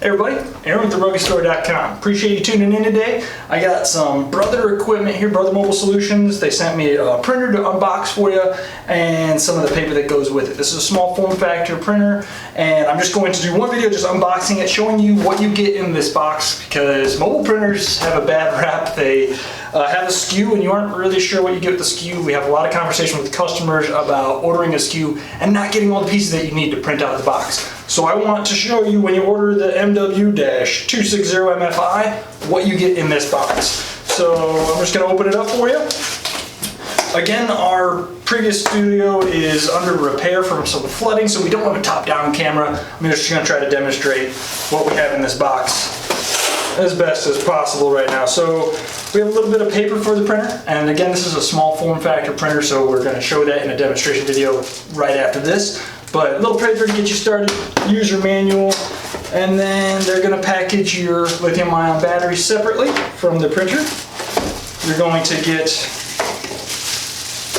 Hey everybody, Aaron with TheRuggedStore.com. Appreciate you tuning in today. I got some Brother equipment here, Brother Mobile Solutions. They sent me a printer to unbox for you and some of the paper that goes with it. This is a small form factor printer, and I'm just going to do one video just unboxing it, showing you what you get in this box, because mobile printers have a bad rap. They have a SKU and you aren't really sure what you get with the SKU. We have a lot of conversation with customers about ordering a SKU and not getting all the pieces that you need to print out the box. So I want to show you, when you order the MW-260MFI, what you get in this box. So I'm just going to open it up for you. Again, our previous studio is under repair from some flooding, so we don't have a top-down camera. I'm just going to try to demonstrate what we have in this box as best as possible right now. So we have a little bit of paper for the printer, and again, this is a small form factor printer, so we're going to show that in a demonstration video right after this. But a little paper to get you started, user manual, and then they're going to package your lithium-ion batteries separately from the printer. You're going to get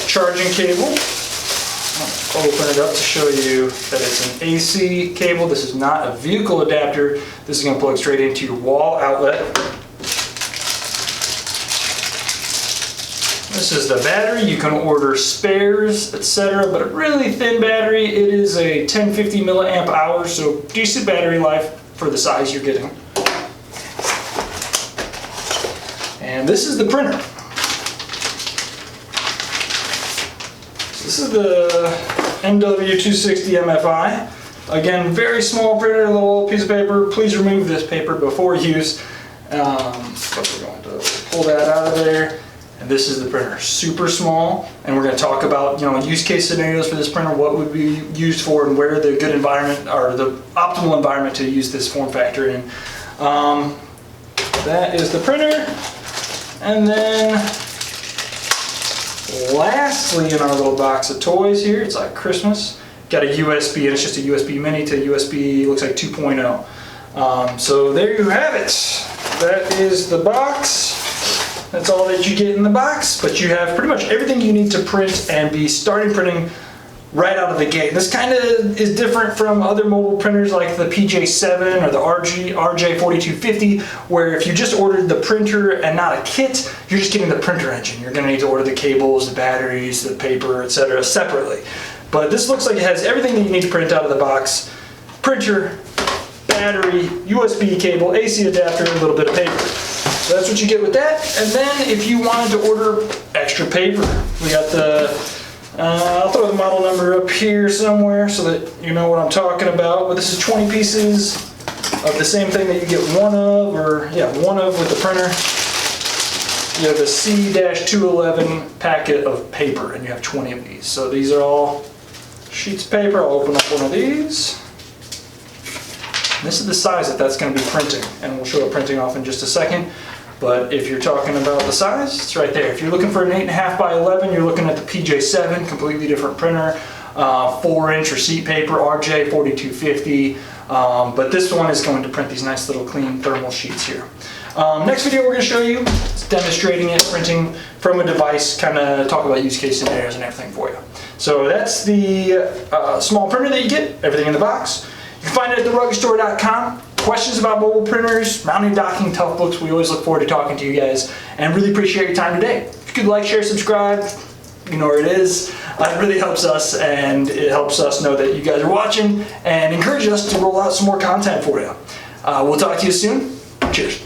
charging cable. I'll open it up to show you that it's an AC cable. This is not a vehicle adapter. This is going to plug straight into your wall outlet. This is the battery. You can order spares, etc., but a really thin battery. It is a 1050 milliamp hour, so decent battery life for the size you're getting. And this is the printer. So this is the MW-260MFI. Again, very small printer, a little piece of paper. Please remove this paper before use. But we're going to pull that out of there. And this is the printer, super small, and we're going to talk about, use case scenarios for this printer, what would be used for, and where the good environment or the optimal environment to use this form factor in. That is the printer, and then lastly in our little box of toys here, it's like Christmas. Got a USB, and it's just a USB mini to USB, looks like 2.0. So there you have it. That is the box. That's all that you get in the box, but you have pretty much everything you need to print and be starting printing right out of the gate. This kind of is different from other mobile printers like the PJ7 or the RJ4250, where if you just ordered the printer and not a kit, you're just getting the printer engine. You're going to need to order the cables, the batteries, the paper, etc. separately. But this looks like it has everything that you need to print out of the box. Printer, battery, USB cable, AC adapter, and a little bit of paper. So that's what you get with that. And then if you wanted to order extra paper, we got the, I'll throw the model number up here somewhere so that you know what I'm talking about. But this is 20 pieces of the same thing that you get one of with the printer. You have the C-211 packet of paper, and you have 20 of these. So these are all sheets of paper. I'll open up one of these. This is the size that's going to be printing, and we'll show it printing off in just a second. But if you're talking about the size, it's right there. If you're looking for an 8.5 by 11, you're looking at the PJ7, completely different printer, 4-inch receipt paper, RJ4250. But this one is going to print these nice little clean thermal sheets here. Next video we're going to show you is demonstrating it, printing from a device, kind of talk about use case scenarios and everything for you. So that's the small printer that you get, everything in the box. You can find it at TheRuggedStore.com. Questions about mobile printers, mounting, docking, tough books, we always look forward to talking to you guys and really appreciate your time today. If you could like, share, subscribe, you know where it is. It really helps us, and it helps us know that you guys are watching and encourage us to roll out some more content for you. We'll talk to you soon. Cheers.